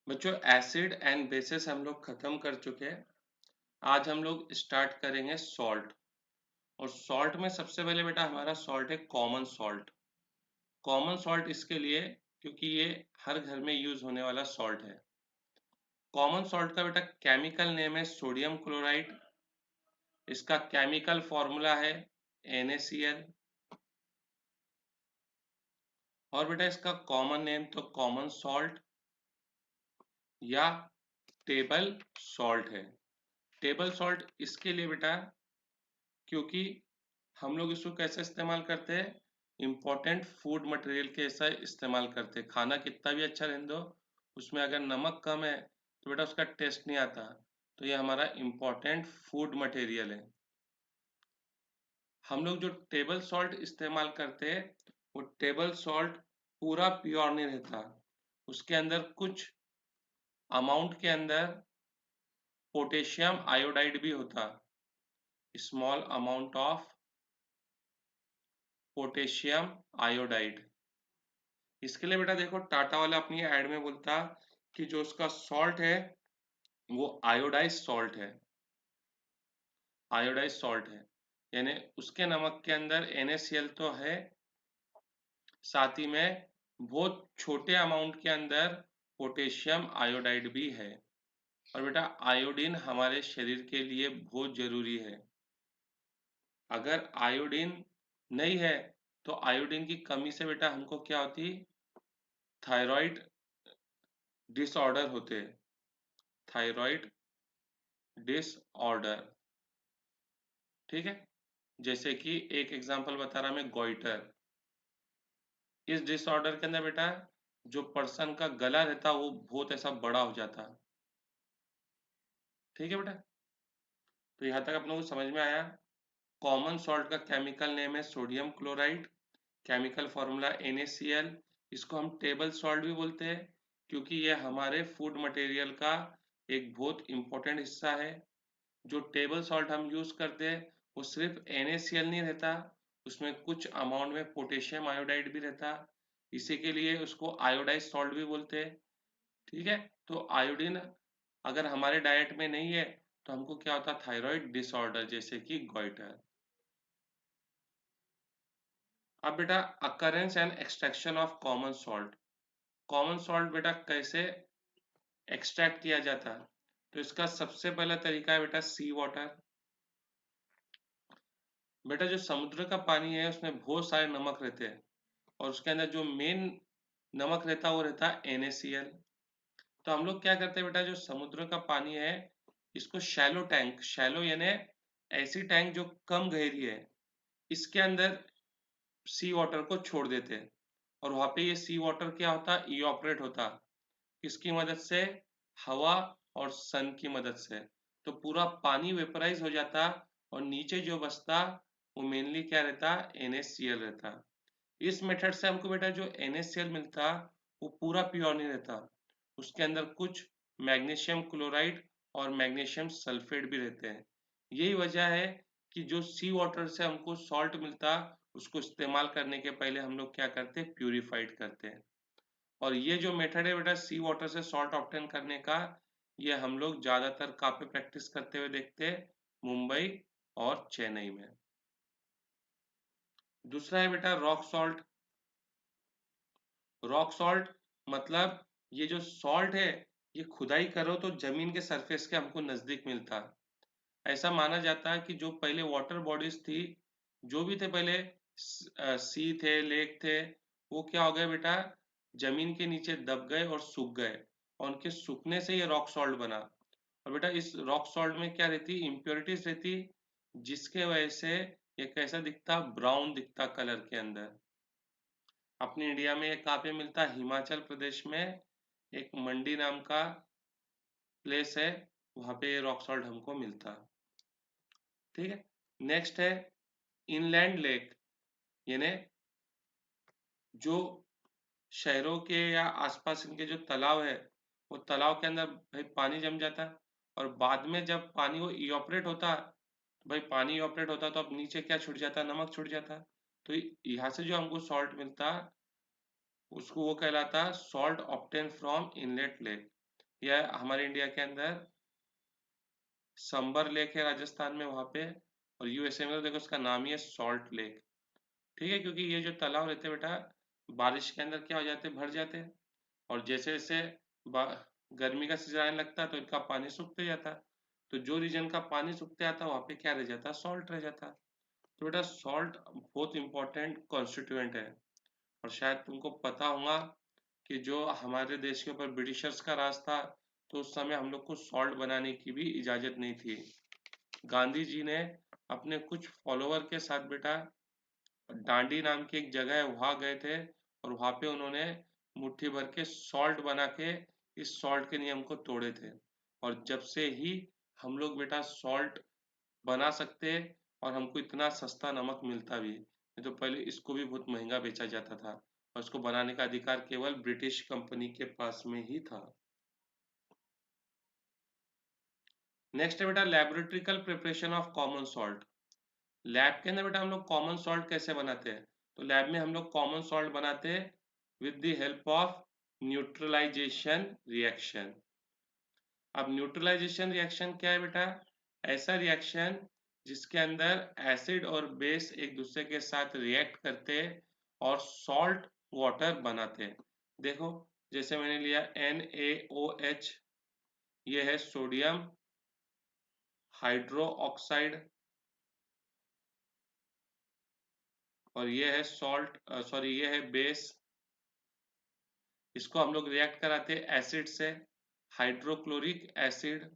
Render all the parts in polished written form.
बच्चों acid and bases हम लोग खत्म कर चुके हैं। आज हम लोग स्टार्ट करेंगे सॉल्ट। और सॉल्ट में सबसे पहले बेटा हमारा सॉल्ट है कॉमन सॉल्ट। कॉमन सॉल्ट इसके लिए क्योंकि ये हर घर में यूज होने वाला सॉल्ट है। कॉमन सॉल्ट का बेटा केमिकल नेम है सोडियम क्लोराइड। इसका केमिकल फॉर्मूला है NaCl। और बेटा इसका कॉमन नेम तो कॉमन सॉल्ट या टेबल सॉल्ट है। टेबल सॉल्ट इसके लिए बेटा क्योंकि हम लोग इसको कैसे इस्तेमाल करते हैं, इम्पोर्टेंट फूड मटेरियल के ऐसा इस्तेमाल करते हैं। खाना कितना भी अच्छा रहने दो, उसमें अगर नमक कम है तो बेटा उसका टेस्ट नहीं आता। तो ये हमारा इम्पोर्टेंट फूड मटेरियल है। हम लोग जो टेबल सॉल्ट इस्तेमाल करते हैं वो टेबल सॉल्ट पूरा प्योर नहीं रहता। उसके अंदर कुछ अमाउंट के अंदर पोटेशियम आयोडाइड भी होता, small amount of potassium iodide. इसके लिए बेटा देखो टाटा वाला अपनी एड में बोलता कि जो उसका सॉल्ट है वो आयोडाइज सॉल्ट है। आयोडाइज सॉल्ट है यानी उसके नमक के अंदर NaCl तो है, साथ ही में बहुत छोटे अमाउंट के अंदर पोटेशियम आयोडाइड भी है। और बेटा आयोडीन हमारे शरीर के लिए बहुत जरूरी है। अगर आयोडीन नहीं है तो आयोडीन की कमी से बेटा हमको क्या होती, थायराइड डिसऑर्डर होते हैं। थायराइड डिसऑर्डर, ठीक है। जैसे कि एक एग्जांपल बता रहा मैं, गोइटर। इस डिसऑर्डर के अंदर बेटा जो पर्सन का गला रहता वो बहुत ऐसा बड़ा हो जाता। ठीक है बेटा, तो यहाँ तक आप लोगों को समझ में आया। कॉमन सॉल्ट का केमिकल नेम है sodium chloride, chemical formula NaCl। इसको हम टेबल सॉल्ट भी बोलते हैं क्योंकि ये हमारे फूड मटेरियल का एक बहुत इंपॉर्टेंट हिस्सा है। जो टेबल सॉल्ट हम यूज करते हैं वो सिर्फ NaCl नहीं रहता, उसमें कुछ अमाउंट में पोटेशियम आयोडाइड भी रहता। इसी के लिए उसको आयोडाइज सॉल्ट भी बोलते हैं। ठीक है, तो आयोडीन अगर हमारे डाइट में नहीं है तो हमको क्या होता, थायराइड डिसऑर्डर जैसे कि गोइटर। अब बेटा occurrence and extraction of common salt. Common salt बेटा कैसे एक्सट्रैक्ट किया जाता है, तो इसका सबसे पहला तरीका है बेटा सी वाटर। बेटा जो समुद्र का पानी है उसमें बहुत सारे नमक रहते हैं और उसके अंदर जो मेन नमक रहता है वो रहता है NaCl। तो हम लोग क्या करते हैं बेटा, जो समुद्र का पानी है इसको शैलो टैंक, शैलो यानी ऐसी टैंक जो कम गहरी है, इसके अंदर सी वाटर को छोड़ देते हैं। और वहां पे ये सी वाटर क्या होता, इवापोरेट होता। किसकी मदद से, हवा और सन की मदद से। तो पूरा पानी वेपराइज हो जाता और नीचे जो बचता वो मेनली क्या रहता, NaCl रहता। इस मेथड से हमको बेटा जो NaCl मिलता वो पूरा प्योर नहीं रहता, उसके अंदर कुछ मैग्नीशियम क्लोराइड और मैग्नीशियम सल्फेट भी रहते हैं। यही वजह है कि जो सी वाटर से हमको सॉल्ट मिलता उसको इस्तेमाल करने के पहले हम लोग क्या करते हैं, प्यूरिफाइड करते हैं। और ये जो मेथड है बेटा सी वाटर से सॉल्ट ऑब्टेन करने का, ये हम लोग ज्यादातर कहाँ पे प्रैक्टिस करते हुए देखते हैं, मुंबई और चेन्नई में। दूसरा है बेटा रॉक सॉल्ट। रॉक सॉल्ट मतलब ये जो सॉल्ट है ये खुदाई करो तो जमीन के सरफेस के हमको नजदीक मिलता। ऐसा माना जाता है कि जो पहले वाटर बॉडीज थी, जो भी थे पहले, सी थे, लेक थे, वो क्या हो गए बेटा, जमीन के नीचे दब गए और सूख गए और उनके सूखने से ये रॉक सॉल्ट बना। और बेटा इस रॉक सॉल्ट में क्या रहती, इम्प्योरिटीज रहती, जिसके वजह से ये कैसा दिखता, ब्राउन दिखता कलर के अंदर। अपने इंडिया में ये कहाँ पे मिलता है, हिमाचल प्रदेश में एक मंडी नाम का प्लेस है, वहाँ पे ये रॉक सॉल्ट हमको मिलता। ठीक है, नेक्स्ट है इनलैंड लेक, यानी जो शहरों के या आसपास इनके जो तालाब है, वो तालाब के अंदर भाई पानी जम जाता है और बाद में जब पानी वो इवापोरेट होता, तो भाई पानी इवापोरेट होता तो अब नीचे क्या छूट जाता, नमक छूट जाता। तो यहाँ से जो हमको सॉल्ट मिलता उसको वो कहलाता salt obtain from inlet lake. यह हमारे इंडिया के अंदर संबर लेक है राजस्थान में, वहाँ पे। और यूएसए में तो देखो उसका नाम ही है सॉल्ट लेक। ठीक है, क्योंकि ये जो तालाब रहते हैं बेटा, बारिश के अंदर क्या हो जाते हैं, भर जाते हैं। और जैसे जैसे गर्मी का सीजन आने लगता है तो इनका पानी सूखते जाता है। तो जो रीजन का पानी सूखते आता है वहाँ पे क्या रह जाता है, सॉल्ट रह जाता है। तो बेटा सॉल्ट बहुत इंपॉर्टेंट कॉन्स्टिट्यूएंट है। और शायद तुमको पता होगा कि जो हमारे देश के ऊपर ब्रिटिशर्स का राज था, तो उस समय हम लोग को सॉल्ट बनाने की भी इजाज़त नहीं थी। गांधी जी ने अपने कुछ फॉलोवर के साथ बेटा डांडी नाम की एक जगह है वहाँ गए थे, और वहाँ पे उन्होंने मुट्ठी भर के सॉल्ट बना के इस सॉल्ट के नियम को तोड़े थे। और जब से ही हम लोग बेटा सॉल्ट बना सकते हैं, और हमको इतना सस्ता नमक मिलता भी, नहीं तो पहले इसको भी बहुत महंगा बेचा जाता था, और इसको बनाने का अधिकार केवल ब्रिटिश कंपनी के पास में ही था। नेक्स्ट है बेटा laboratory preparation of common salt. Lab के अंदर बेटा हम लोग कॉमन सॉल्ट कैसे बनाते हैं, तो लैब में हम लोग कॉमन सॉल्ट बनाते हैं with the help of neutralization reaction. अब न्यूट्रलाइजेशन रिएक्शन क्या है बेटा, ऐसा रिएक्शन जिसके अंदर एसिड और बेस एक दूसरे के साथ रिएक्ट करते हैं और सॉल्ट वाटर बनाते हैं। देखो जैसे मैंने लिया NaOH, ये है सोडियम हाइड्रो ऑक्साइड, और ये है सॉल्ट सॉरी ये है बेस। इसको हम लोग रिएक्ट कराते हैं एसिड से, हाइड्रोक्लोरिक एसिड।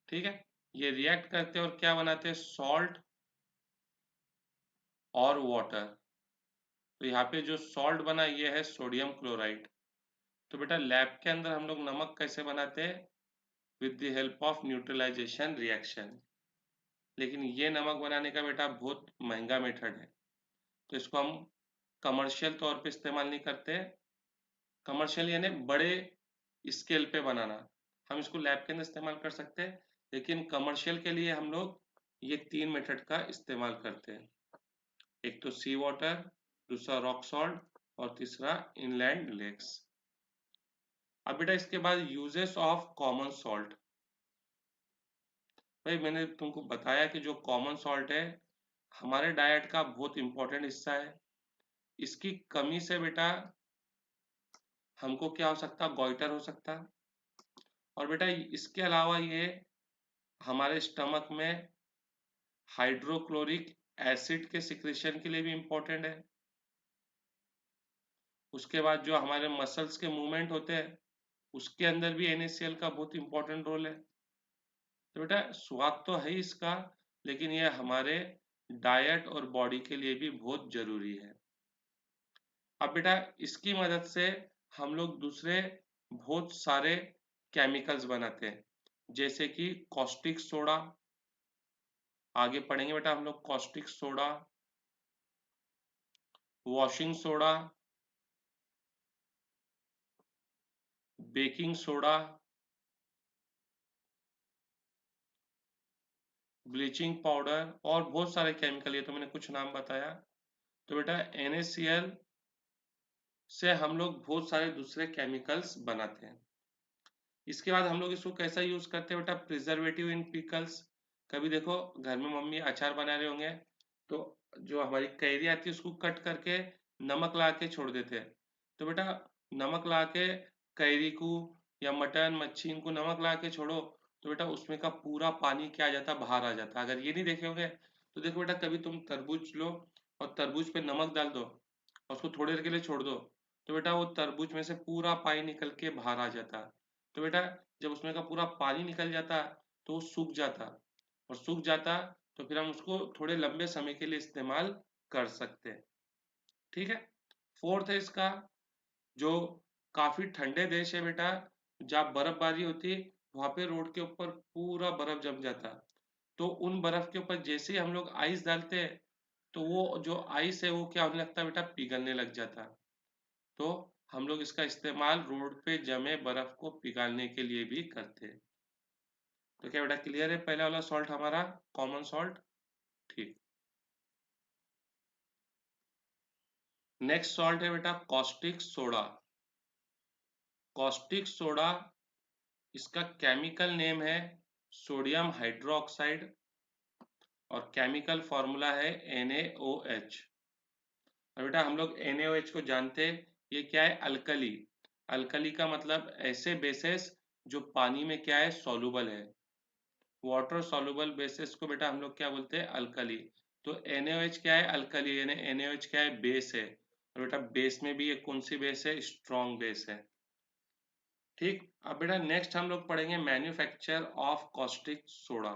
ठीक है, ये रिएक्ट करते हैं और क्या बनाते हैं, सॉल्ट और वाटर। तो यहाँ पे जो सॉल्ट बना ये है सोडियम क्लोराइड। तो बेटा लैब के अंदर हम लोग नमक कैसे बनाते हैं, with the help of neutralization reaction. लेकिन ये नमक बनाने का बेटा बहुत महंगा मेथड है, तो इसको हम कमर्शियल तौर पे इस्तेमाल नहीं करते। कमर्शियल यानी बड़े स्केल पे बनाना, हम इसको लैब के अंदर इस्तेमाल कर सकते हैं, लेकिन कमर्शियल के लिए हम लोग ये 3 मेथड का इस्तेमाल करते हैं। एक तो सी वाटर, दूसरा रॉक सॉल्ट, और तीसरा इनलैंड लेक्स। अब बेटा इसके बाद यूजेस ऑफ कॉमन सॉल्ट। भाई मैंने तुमको बताया कि जो कॉमन सॉल्ट है हमारे डाइट का बहुत इंपॉर्टेंट हिस्सा है। इसकी कमी से बेटा हमको क्या हो सकता है, गॉइटर हो सकता है। और बेटा इसके अलावा ये हमारे स्टमक में हाइड्रोक्लोरिक एसिड के सिक्रेशन के लिए भी इम्पोर्टेंट है। उसके बाद जो हमारे मसल्स के मूवमेंट होते हैं उसके अंदर भी NaCl का बहुत इंपॉर्टेंट रोल है। तो बेटा स्वाद तो है इसका, लेकिन ये हमारे डाइट और बॉडी के लिए भी बहुत जरूरी है। अब बेटा इसकी मदद से हम लोग दूसरे बहुत सारे केमिकल्स बनाते हैं, जैसे कि कॉस्टिक सोडा। आगे पढ़ेंगे बेटा हम लोग caustic soda, washing soda, baking soda, bleaching powder, और बहुत सारे केमिकल, ये तो मैंने कुछ नाम बताया। तो बेटा NaCl से हम लोग बहुत सारे दूसरे केमिकल्स बनाते हैं। इसके बाद हम लोग इसको कैसा यूज करते हैं बेटा, प्रिजर्वेटिव इन पिकल्स। कभी देखो घर में मम्मी अचार बना रहे होंगे, तो जो हमारी कैरी आती है उसको कट करके नमक ला के छोड़ देते हैं। तो बेटा नमक ला के कैरी को या मटन मच्छी इनको नमक ला के छोड़ो, तो बेटा उसमें का पूरा पानी क्या आ जाता, बाहर आ जाता। अगर ये नहीं देखे होंगे तो देखो बेटा, कभी तुम तरबूज लो और तरबूज पे नमक डाल दो और उसको थोड़ी देर के लिए छोड़ दो, तो बेटा वो तरबूज में से पूरा पानी निकल के बाहर आ जाता। तो बेटा जब उसमें का पूरा पानी निकल जाता तो वो सूख जाता, और सूख जाता तो फिर हम उसको थोड़े लंबे समय के लिए इस्तेमाल कर सकते हैं। ठीक है, फोर्थ है इसका, जो काफी ठंडे देश है बेटा, जहाँ बर्फबारी होती वहां पे रोड के ऊपर पूरा बर्फ जम जाता। तो उन बर्फ के ऊपर जैसे ही हम लोग आइस डालते हैं तो वो जो आइस है वो क्या होने लगता है बेटा, पिघलने लग जाता। तो हम लोग इसका इस्तेमाल रोड पे जमे बर्फ को पिघालने के लिए भी करते हैं। तो क्या बेटा क्लियर है पहला वाला सॉल्ट हमारा, कॉमन सॉल्ट। ठीक। नेक्स्ट सॉल्ट है बेटा कॉस्टिक सोडा। कॉस्टिक सोडा, इसका केमिकल नेम है सोडियम हाइड्रोक्साइड और केमिकल फॉर्मूला है NaOH। और बेटा हम लोग NaOH को जानते हैं, ये क्या है, अल्कली। अल्कली का मतलब ऐसे बेसेस जो पानी में क्या है, सॉल्युबल है। वाटर सॉल्युबल बेसिस को बेटा हम लोग क्या बोलते हैं, अल्कली। तो NaOH क्या है, अल्कली, यानी NaOH क्या है, बेस है। और बेटा बेस में भी ये कौन सी बेस है, स्ट्रॉन्ग बेस है। ठीक, अब बेटा नेक्स्ट हम लोग पढ़ेंगे मैन्युफैक्चर ऑफ कॉस्टिक सोडा।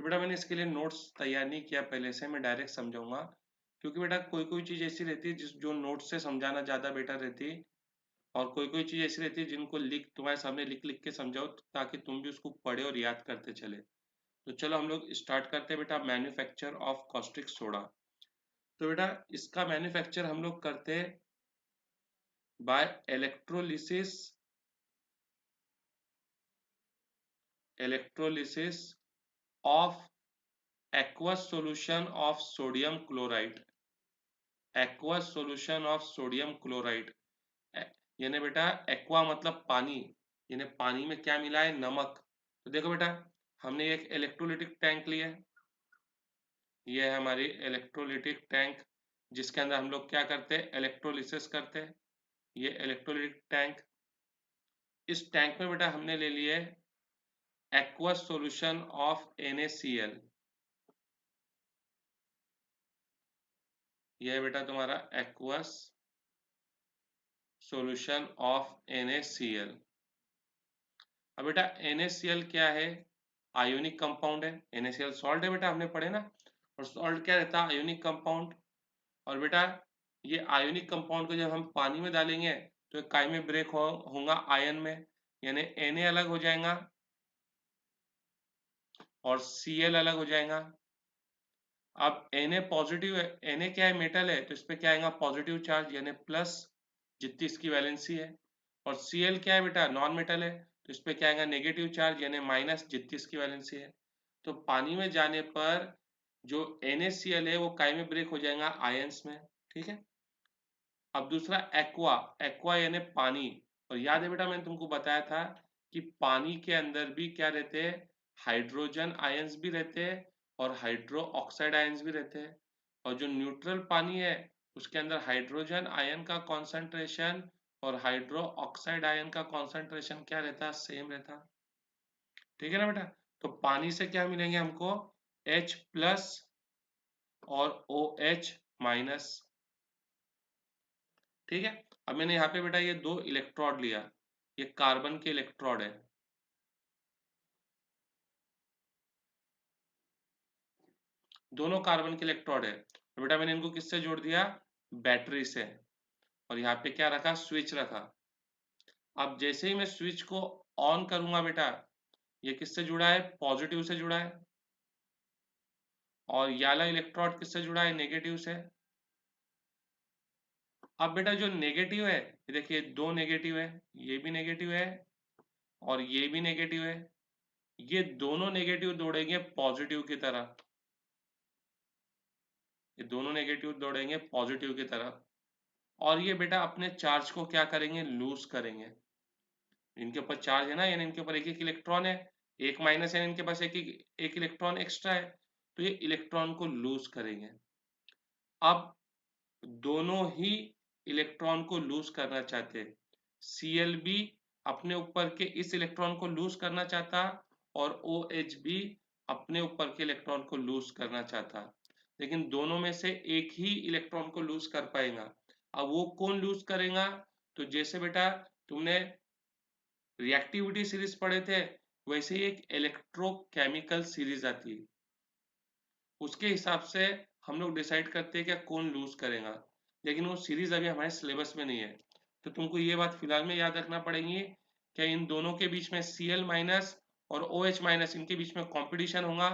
तो बेटा मैंने इसके लिए नोट्स तैयार नहीं किया पहले से, मैं डायरेक्ट समझाऊंगा। क्योंकि बेटा कोई कोई चीज़ ऐसी रहती है जिस जो नोट्स से समझाना ज़्यादा बेटर रहती है, और कोई कोई चीज़ ऐसी रहती है जिनको लिख तुम्हारे सामने लिख लिख के समझाओ, ताकि तुम भी उसको पढ़े और याद करते चले। तो चलो हम लोग स्टार्ट करते हैं बेटा मैन्युफैक्चर ऑफ कॉस्टिक सोडा। तो बेटा इसका मैन्युफैक्चर हम लोग करते हैं by electrolysis, electrolysis of aqueous solution of sodium chloride, aqueous solution of sodium chloride। यानी बेटा एक्वा मतलब पानी, यानी पानी में क्या मिला है, नमक। तो देखो बेटा हमने एक इलेक्ट्रोलिटिक टैंक लिया है, ये है हमारी इलेक्ट्रोलिटिक टैंक, जिसके अंदर हम लोग क्या करते हैं, इलेक्ट्रोलिसिस करते हैं। ये इलेक्ट्रोलिटिक टैंक, इस टैंक में बेटा हमने ले लिए एक्वस सॉल्यूशन ऑफ NaCl। यह है बेटा तुम्हारा एक्वस सॉल्यूशन ऑफ NaCl। अब बेटा NaCl क्या है, आयोनिक कंपाउंड है। NaCl सॉल्ट है बेटा, हमने पढ़े ना। और सॉल्ट क्या रहता है, आयोनिक कंपाउंड। और बेटा ये आयोनिक कंपाउंड को जब हम पानी में डालेंगे तो काय में ब्रेक होगा आयन में, यानी Na अलग हो जाएगा और Cl अलग हो जाएगा। अब Na पॉजिटिव है, Na क्या है, मेटल है, तो इस पे क्या आएगा, पॉजिटिव चार्ज यानी प्लस, जितनी इसकी वैलेंसी है। और Cl क्या है बेटा, नॉन मेटल है, तो इस पे क्या आएगा, नेगेटिव चार्ज यानी माइनस, जितनी इसकी वैलेंसी है। तो पानी में जाने पर जो NaCl है वो काय में ब्रेक हो जाएगा आयंस में। ठीक है। अब दूसरा एक्वा, एक्वा यानी पानी। और याद है बेटा मैंने तुमको बताया था कि पानी के अंदर भी क्या रहते हैं, हाइड्रोजन आयंस भी रहते हैं और हाइड्रो ऑक्साइड आयंस भी रहते हैं। और जो न्यूट्रल पानी है उसके अंदर हाइड्रोजन आयन का कॉन्सेंट्रेशन और हाइड्रो ऑक्साइड आयन का कॉन्सेंट्रेशन क्या रहता है, सेम रहता है। ठीक है ना बेटा। तो पानी से क्या मिलेंगे हमको, H प्लस और OH माइनस। ठीक है। अब मैंने यहाँ पे बेटा ये दो इलेक्ट्रोड लिया, ये कार्बन के इलेक्ट्रोड है, दोनों कार्बन के इलेक्ट्रोड है। और बेटा मैंने इनको किससे जोड़ दिया, बैटरी से। और यहाँ पे क्या रखा, स्विच रखा। अब जैसे ही मैं स्विच को ऑन करूंगा बेटा, ये किससे जुड़ा है, पॉजिटिव से जुड़ा है। और ये वाला इलेक्ट्रोड किससे जुड़ा है, नेगेटिव से। अब बेटा जो नेगेटिव है, ये देखिए दो नेगेटिव है, ये भी नेगेटिव है और ये भी नेगेटिव है। ये दोनों नेगेटिव दौड़ेंगे पॉजिटिव की तरफ, ये दोनों नेगेटिव दौड़ेंगे पॉजिटिव की तरफ। और ये बेटा अपने चार्ज को क्या करेंगे, लूज करेंगे। इनके ऊपर चार्ज है ना, यानी इनके ऊपर एक एक इलेक्ट्रॉन है, एक माइनस है, इनके पास एक इलेक्ट्रॉन एक्स्ट्रा है, तो ये इलेक्ट्रॉन को लूज करेंगे। अब दोनों ही इलेक्ट्रॉन को लूज करना चाहते हैं। Cl भी अपने ऊपर के इस इलेक्ट्रॉन को लूज करना चाहता और OH भी अपने ऊपर के इलेक्ट्रॉन को लूज करना चाहता, लेकिन दोनों में से एक ही इलेक्ट्रॉन को लूज कर पाएगा। अब वो कौन लूज करेगा, तो जैसे बेटा तुमने रिएक्टिविटी सीरीज पढ़े थे, वैसे ही एक इलेक्ट्रोकेमिकल सीरीज आती है, उसके हिसाब से हम लोग डिसाइड करते हैं क्या कौन लूज करेगा। लेकिन वो सीरीज अभी हमारे सिलेबस में नहीं है, तो तुमको ये बात फिलहाल में याद रखना पड़ेगी कि इन दोनों के बीच में Cl माइनस और OH माइनस, इनके बीच में कंपटीशन होगा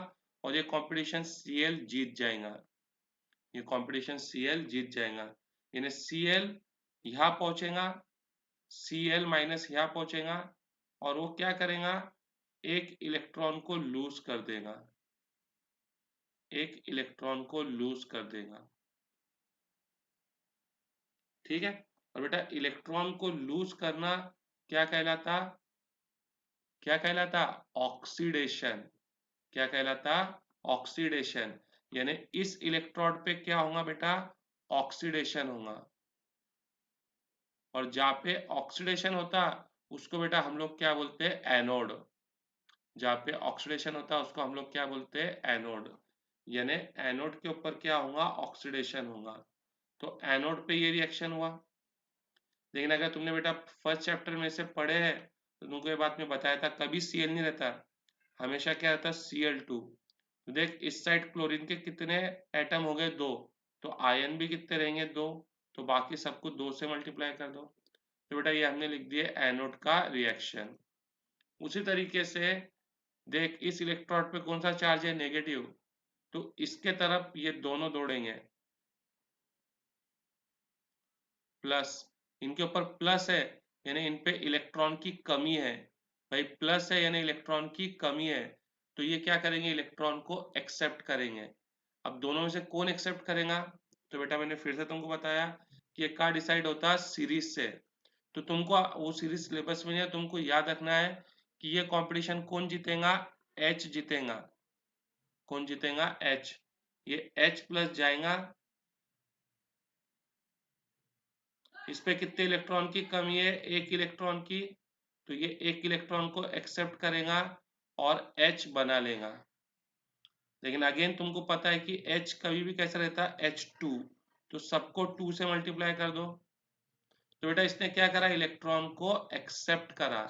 और ये कंपटीशन Cl जीत जाएगा, ये कंपटीशन Cl जीत जाएगा। यानी Cl यहाँ पहुंचेगा, Cl माइनस यहाँ पहुंचेगा और वो क्या करेगा, एक इलेक्ट्रॉन को लूज कर देगा, एक इलेक्ट्रॉन को लूज कर देगा। ठीक है। और बेटा इलेक्ट्रॉन को लूज करना क्या कहलाता, क्या कहलाता, ऑक्सीडेशन। क्या कहलाता, ऑक्सीडेशन। यानी इस इलेक्ट्रोड पे क्या होगा बेटा, ऑक्सीडेशन होगा। और जहाँ पे ऑक्सीडेशन होता उसको बेटा हम लोग क्या बोलते हैं, एनोड। जहाँ पे ऑक्सीडेशन होता है उसको हम लोग क्या बोलते हैं, एनोड। यानी एनोड के ऊपर क्या होगा, ऑक्सीडेशन होगा। तो एनोड पे ये रिएक्शन हुआ। लेकिन अगर तुमने बेटा फर्स्ट चैप्टर में से पढ़े हैं तो तुमको ये बात में बताया था कभी Cl नहीं रहता, हमेशा क्या रहता, Cl2। तो देख इस साइड क्लोरीन के कितने एटम हो गए, दो। तो आयन भी कितने रहेंगे, दो। तो बाकी सबको दो से मल्टीप्लाई कर दो। तो बेटा ये हमने लिख दिया एनोड का रिएक्शन। उसी तरीके से देख इस इलेक्ट्रोड पे कौन सा चार्ज है, नेगेटिव। तो इसके तरफ ये दोनों दौड़ेंगे, प्लस। इनके ऊपर प्लस है यानी इन पे इलेक्ट्रॉन की कमी है। भाई प्लस है यानी इलेक्ट्रॉन की कमी है, तो ये क्या करेंगे, इलेक्ट्रॉन को एक्सेप्ट करेंगे। अब दोनों में से कौन एक्सेप्ट करेगा, तो बेटा मैंने फिर से तुमको बताया कि ये का डिसाइड होता है सीरीज से। तो तुमको वो सीरीज सिलेबस में है, तुमको याद रखना है कि ये कंपटीशन कौन जीतेगा, एच जीतेगा। कौन जीतेगा, एच। ये एच प्लस जाएगा, इस पे कितने इलेक्ट्रॉन की कमी है, एक इलेक्ट्रॉन की। तो ये एक इलेक्ट्रॉन को एक्सेप्ट करेगा और H बना लेगा। लेकिन अगेन तुमको पता है कि H कभी भी कैसा रहता है, H2। तो सबको 2 से मल्टीप्लाई कर दो। तो बेटा इसने क्या करा, इलेक्ट्रॉन को एक्सेप्ट करा।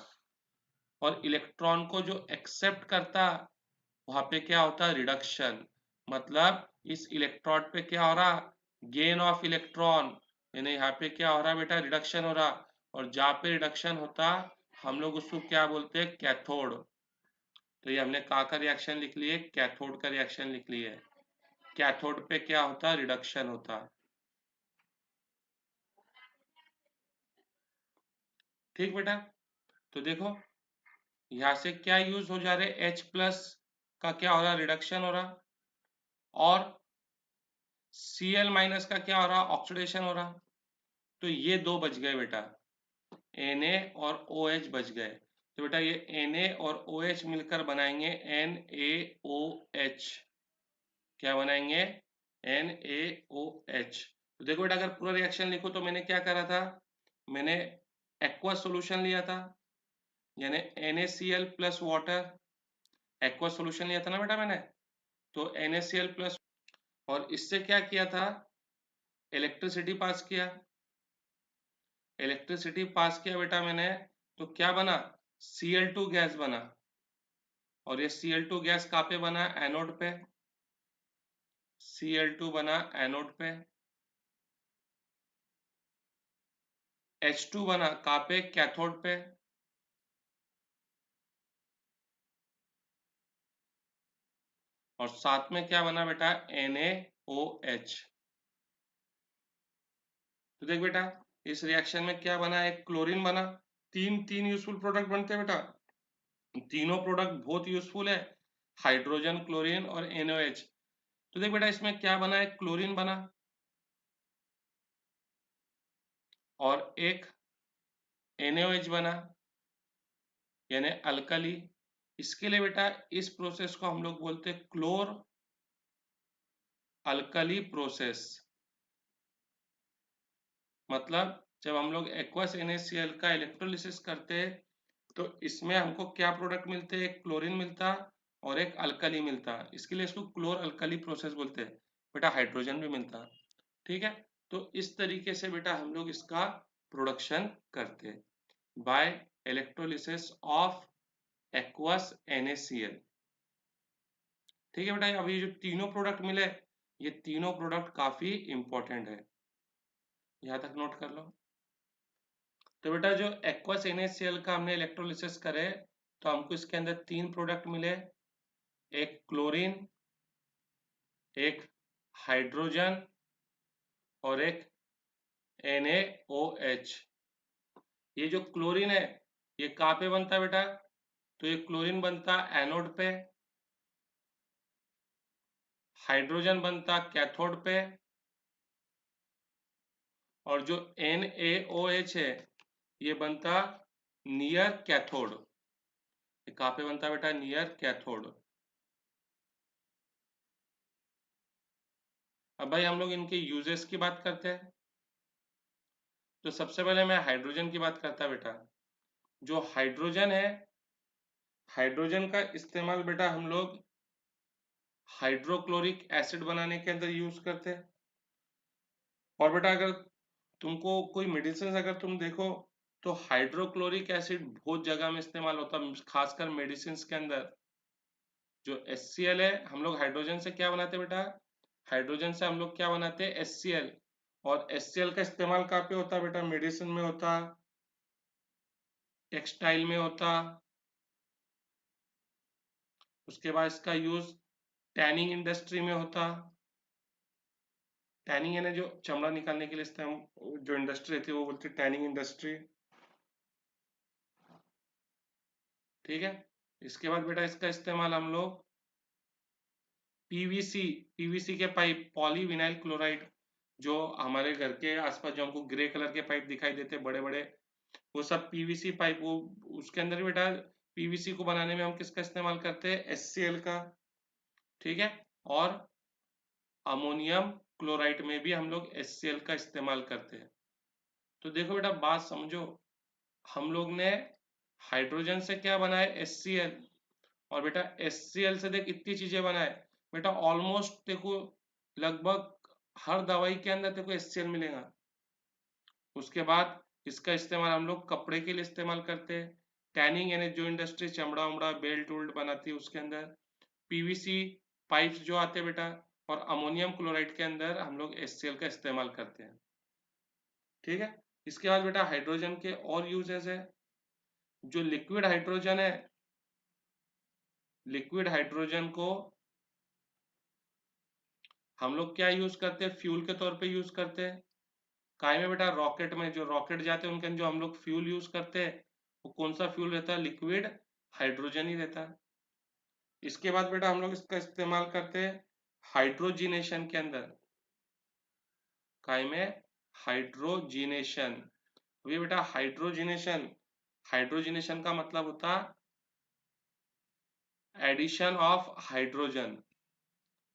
और इलेक्ट्रॉन को जो एक्सेप्ट करता वहां पे क्या होता, रिडक्शन। मतलब इस इलेक्ट्रोड पे क्या हो रहा, गेन ऑफ इलेक्ट्रॉन। यानी यहाँ पे क्या हो रहा बेटा, रिडक्शन हो रहा। और जहाँ पे रिडक्शन होता हम लोग उसको क्या बोलते हैं, कैथोड। तो ये हमने का रिएक्शन लिख लिए, कैथोड का रिएक्शन लिख लिए। कैथोड पे क्या होता, रिडक्शन होता। ठीक बेटा। तो देखो यहाँ से क्या यूज हो जा रहे, H प्लस का क्या हो रहा, रिडक्शन हो रहा। और Cl माइनस का क्या हो रहा, ऑक्सीडेशन हो रहा। तो ये दो बच गए बेटा, Na और OH बच गए। तो बेटा ये Na और OH मिलकर बनाएंगे NaOH। क्या बनाएंगे, NaOH। तो देखो बेटा अगर पूरा रिएक्शन लिखो तो मैंने क्या करा था, मैंने एक्वा सॉल्यूशन लिया था यानी NaCl plus water. Aqua solution लिया था ना बेटा मैंने, तो NaCl प्लस। और इससे क्या किया था, इलेक्ट्रिसिटी पास किया। इलेक्ट्रिसिटी पास किया बेटा मैंने, तो क्या बना, Cl2 गैस बना। और ये Cl2 गैस कहाँ पे बना, एनोड पे। Cl2 बना एनोड पे। H2 बना कहाँ पे, कैथोड पे। और साथ में क्या बना बेटा, NaOH। तो देख बेटा इस रिएक्शन में क्या बना, एक क्लोरीन बना। तीन तीन यूजफुल प्रोडक्ट बनते हैं बेटा, तीनों प्रोडक्ट बहुत यूजफुल है, हाइड्रोजन, क्लोरीन और NaOH। तो देख बेटा इसमें क्या बना, एक क्लोरीन बना और एक NaOH बना यानी अल्कली। इसके लिए बेटा इस प्रोसेस को हम लोग बोलते हैं क्लोर अल्कली प्रोसेस। मतलब जब हम लोग एक्वस NaCl का इलेक्ट्रोलिसिस करते हैं तो इसमें हमको क्या प्रोडक्ट मिलते हैं, एक क्लोरीन मिलता और एक अल्कली मिलता। इसके लिए इसको क्लोर अल्कली प्रोसेस बोलते हैं। बेटा हाइड्रोजन भी मिलता। ठीक है। तो इस तरीके से बेटा हम लोग इसका प्रोडक्शन करते हैं by electrolysis of aqueous NaCl। ठीक है बेटा, अब ये जो तीनों प्रोडक्ट मिले, ये तीनों प्रोडक्ट काफी इंपॉर्टेंट है, यहाँ तक नोट कर लो। तो बेटा जो एक्वस NaCl का हमने इलेक्ट्रोलिसिस करे तो हमको इसके अंदर तीन प्रोडक्ट मिले, एक क्लोरीन, एक हाइड्रोजन और एक NaOH। ये जो क्लोरीन है ये कहाँ पे बनता है बेटा, तो ये क्लोरीन बनता एनोड पे, हाइड्रोजन बनता कैथोड पे और जो NaOH है ये बनता नियर कैथोड। ये कहाँ पे बनता है बेटा? Near cathode. अब भाई हम लोग इनके यूजेस की बात करते हैं। तो सबसे पहले मैं हाइड्रोजन की बात करता बेटा। जो हाइड्रोजन है, हाइड्रोजन का इस्तेमाल बेटा हम लोग हाइड्रोक्लोरिक एसिड बनाने के अंदर यूज करते हैं। और बेटा अगर तुमको कोई मेडिसिन अगर तुम देखो तो हाइड्रोक्लोरिक एसिड बहुत जगह में इस्तेमाल होता है, खासकर मेडिसिन के अंदर। जो HCl है, हम लोग हाइड्रोजन से क्या बनाते हैं बेटा? हाइड्रोजन से हम लोग क्या बनाते हैं? HCl। और HCl का इस्तेमाल कहाँ पे होता है बेटा? मेडिसिन में होता, टेक्सटाइल में होता। उसके बाद इसका यूज टैनिंग इंडस्ट्री में होता। टैनिंग यानी जो चमड़ा निकालने के लिए इस्तेमाल, जो इंडस्ट्री रहती है वो बोलती है टैनिंग इंडस्ट्री। ठीक है। इसके बाद बेटा इसका इस्तेमाल हम लोग पीवीसी, पीवीसी के पाइप, पॉलीविनाइल क्लोराइड, जो हमारे घर के आसपास जो हमको ग्रे कलर के पाइप दिखाई देते हैं बड़े बड़े, वो सब पीवीसी पाइप, वो उसके अंदर बेटा पीवीसी को बनाने में हम किसका इस्तेमाल करते हैं? HCl का। ठीक है। और अमोनियम क्लोराइड में भी हम लोग HCl का इस्तेमाल करते हैं। तो देखो बेटा बात समझो, हम लोग ने हाइड्रोजन से क्या बनाया? HCl। और बेटा HCl से देख इतनी चीजें बनाए बेटा, ऑलमोस्ट देखो लगभग हर दवाई के अंदर देखो HCl मिलेगा। उसके बाद इसका इस्तेमाल हम लोग कपड़े के लिए इस्तेमाल करते हैं, टैनिंग यानी जो इंडस्ट्री चमड़ा उमड़ा बेल्ट उल्ट बनाती है उसके अंदर, पीवीसी पाइप्स जो आते हैं बेटा, और अमोनियम क्लोराइड के अंदर हम लोग HCl का इस्तेमाल करते हैं। ठीक है। इसके बाद बेटा हाइड्रोजन के और यूजेस है। जो लिक्विड हाइड्रोजन है, लिक्विड हाइड्रोजन को हम लोग क्या यूज करते हैं? फ्यूल के तौर पे यूज करते हैं। काय में बेटा? रॉकेट में। जो रॉकेट जाते हैं उनके अंदर जो हम लोग फ्यूल यूज करते हैं वो कौन सा फ्यूल रहता है? लिक्विड हाइड्रोजन ही रहता है। इसके बाद बेटा हम लोग इसका इस्तेमाल करते हैं हाइड्रोजिनेशन के अंदर। काय में? हाइड्रोजिनेशन। ये बेटा हाइड्रोजिनेशन, हाइड्रोजिनेशन का मतलब होता एडिशन ऑफ हाइड्रोजन।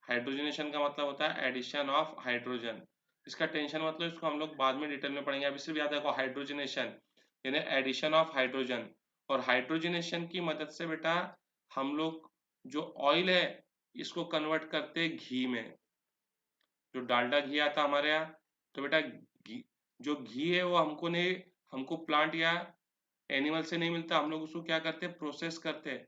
हाइड्रोजनेशन का मतलब होता है एडिशन ऑफ हाइड्रोजन। इसका टेंशन मतलब इसको हम लोग बाद में डिटेल में पढ़ेंगे, अभी सिर्फ याद रखो हाइड्रोजनेशन यानी एडिशन ऑफ हाइड्रोजन। और हाइड्रोजनेशन की मदद से बेटा हम लोग जो ऑयल है इसको कन्वर्ट करते हैं घी में। जो डालडा घी आता हमारे यहाँ, तो बेटा घी, जो घी है वो हमको नहीं, हमको प्लांट या एनिमल से नहीं मिलता, हम लोग उसको क्या करते हैं? प्रोसेस करते हैं।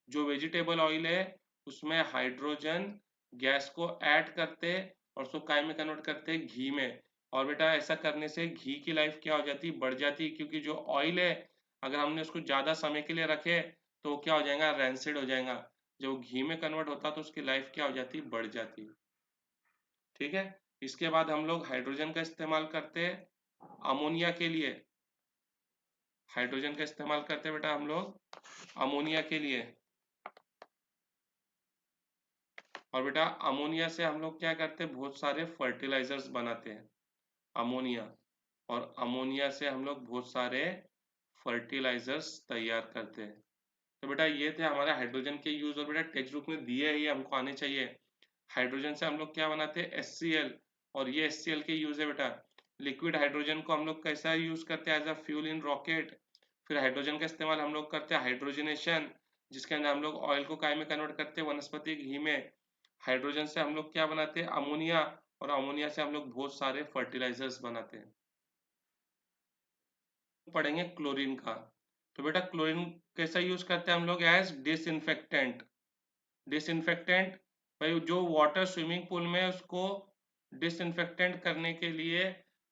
जो वेजिटेबल ऑयल है उसमें हाइड्रोजन गैस को ऐड करते हैं और उसको काय में कन्वर्ट करते हैं? घी में। और बेटा ऐसा करने से घी की लाइफ क्या हो जाती है? बढ़ जाती है, क्योंकि जो ऑयल है अगर हमने उसको ज़्यादा समय के लिए रखे तो वो क्या हो जाएगा? रैंसिड हो जाएगा। जब घी में कन्वर्ट होता तो उसकी लाइफ क्या हो जाती है? बढ़ जाती। ठीक है। इसके बाद हम लोग हाइड्रोजन का इस्तेमाल करते हैं अमोनिया के लिए। हाइड्रोजन का इस्तेमाल करते हैं बेटा हम लोग अमोनिया के लिए। और बेटा अमोनिया से हम लोग क्या करते हैं? बहुत सारे फर्टिलाइजर्स बनाते हैं। अमोनिया, और अमोनिया से हम लोग बहुत सारे फर्टिलाइजर्स तैयार करते हैं। तो बेटा ये थे हमारे हाइड्रोजन के यूज, और बेटा टेक्स्ट बुक में दिए ही हमको आने चाहिए। हाइड्रोजन से हम लोग क्या बनाते हैं? HCl। और ये HCl के यूज है बेटा। लिक्विड हाइड्रोजन को हम लोग कैसा यूज करते हैं? As a fuel in rocket. फिर हाइड्रोजन का इस्तेमाल हम लोग करते हैं हाइड्रोजनेशन, जिसके अंदर हम लोग ऑयल को काय में कन्वर्ट करते हैं? वनस्पति घी में। हाइड्रोजन से हम लोग क्या बनाते हैं? अमोनिया। और अमोनिया से हम लोग बहुत सारे फर्टिलाइजर्स बनाते हैं। पढ़ेंगे क्लोरीन का। तो बेटा क्लोरीन कैसा यूज करते हैं हम लोग? As disinfectant. डिसइंफेक्टेंट भाई, जो वाटर स्विमिंग पूल में उसको डिसइंफेक्टेंट करने के लिए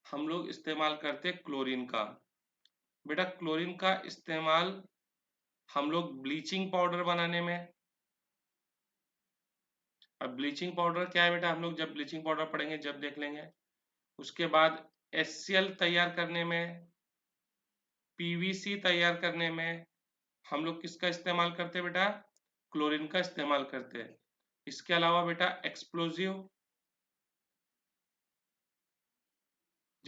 हम लोग इस्तेमाल करते हैं क्लोरीन का। बेटा क्लोरीन का इस्तेमाल हम लोग ब्लीचिंग पाउडर बनाने में। अब ब्लीचिंग पाउडर क्या है बेटा? हम लोग जब ब्लीचिंग पाउडर पढ़ेंगे जब देख लेंगे। उसके बाद HCl तैयार करने में, पीवीसी तैयार करने में हम लोग किसका इस्तेमाल करते हैं बेटा? क्लोरीन का इस्तेमाल करते हैं। इसके अलावा बेटा एक्सप्लोजिव,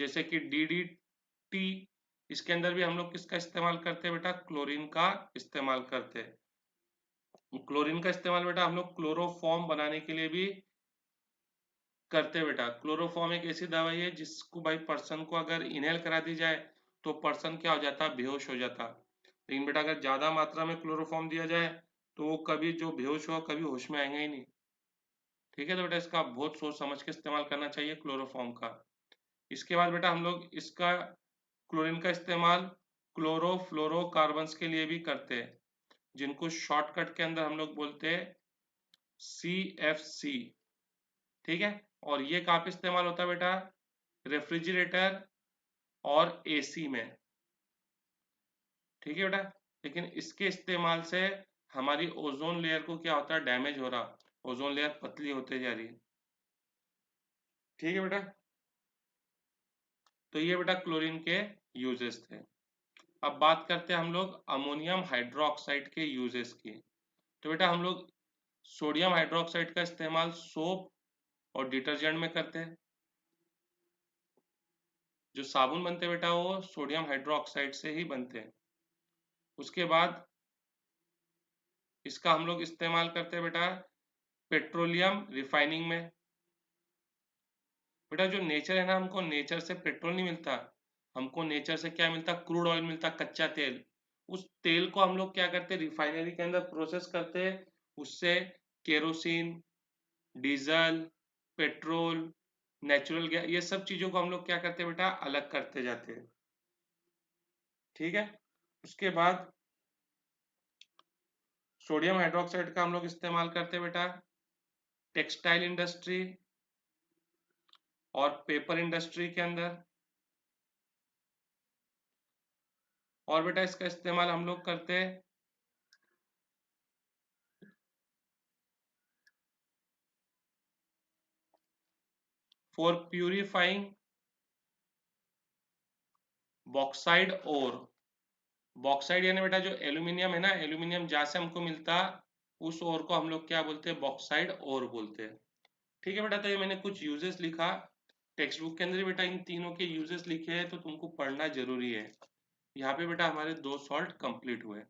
जैसे कि DDT, इसके अंदर भी हम लोग किसका इस्तेमाल करते हैं बेटा, क्लोरीन का इस्तेमाल करते हैं। क्लोरीन का इस्तेमाल बेटा हम लोग क्लोरोफॉर्म बनाने के लिए भी करते हैं बेटा। क्लोरोफॉर्म एक ऐसी दवाई है जिसको भाई पर्सन को अगर इनहेल करा दी जाए तो पर्सन क्या हो जाता, बेहोश हो जाता। लेकिन बेटा अगर ज्यादा मात्रा में क्लोरोफॉर्म दिया जाए तो वो कभी जो बेहोश हुआ कभी होश में आएंगे ही नहीं। ठीक है, तो बेटा इसका बहुत सोच समझ के इस्तेमाल करना चाहिए क्लोरोफॉर्म का। इसके बाद बेटा हम लोग इसका क्लोरीन का इस्तेमाल क्लोरोफ्लोरोकार्बन्स के लिए भी करते हैं, जिनको शॉर्टकट के अंदर हम लोग बोलते हैं CFC। ठीक है, और ये कहाँ पे इस्तेमाल होता है बेटा, रेफ्रिजरेटर और AC में। ठीक है बेटा, लेकिन इसके इस्तेमाल से हमारी ओजोन लेयर को क्या होता है, डैमेज हो रहा, ओजोन लेयर पतली होते जा रही है। ठीक है बेटा, तो ये बेटा क्लोरीन के यूजेस थे। अब बात करते हैं हम लोग अमोनियम हाइड्रोक्साइड के यूजेस की। तो बेटा हम लोग सोडियम हाइड्रोक्साइड का इस्तेमाल सोप और डिटर्जेंट में करते हैं। जो साबुन बनते हैं बेटा वो सोडियम हाइड्रोक्साइड से ही बनते हैं। उसके बाद इसका हम लोग इस्तेमाल करते हैं बेटा पेट्रोलियम रिफाइनिंग में। बेटा जो नेचर है ना, हमको नेचर से पेट्रोल नहीं मिलता, हमको नेचर से क्या मिलता, क्रूड ऑयल मिलता, कच्चा तेल। उस तेल को हम लोग क्या करते हैं, रिफाइनरी के अंदर प्रोसेस करते हैं, उससे kerosene, diesel, petrol, natural gas, ये सब चीजों को हम लोग क्या करते हैं बेटा, अलग करते जाते हैं। ठीक है, उसके बाद सोडियम हाइड्रोक्साइड का हम लोग इस्तेमाल करते हैं बेटा टेक्सटाइल इंडस्ट्री और पेपर इंडस्ट्री के अंदर। और बेटा इसका इस्तेमाल हम लोग करते हैं for purifying bauxite ore. Bauxite यानी बेटा जो एल्यूमिनियम है ना, एल्यूमिनियम जहाँ से हमको मिलता, उस ओर को हम लोग क्या बोलते हैं, बॉक्साइड ओर बोलते हैं। ठीक है बेटा, तो ये मैंने कुछ यूजेस लिखा, टेक्स्ट बुक के अंदर बेटा इन तीनों के यूजेस लिखे हैं, तो तुमको पढ़ना जरूरी है। यहाँ पे बेटा हमारे 2 सॉल्ट कंप्लीट हुए।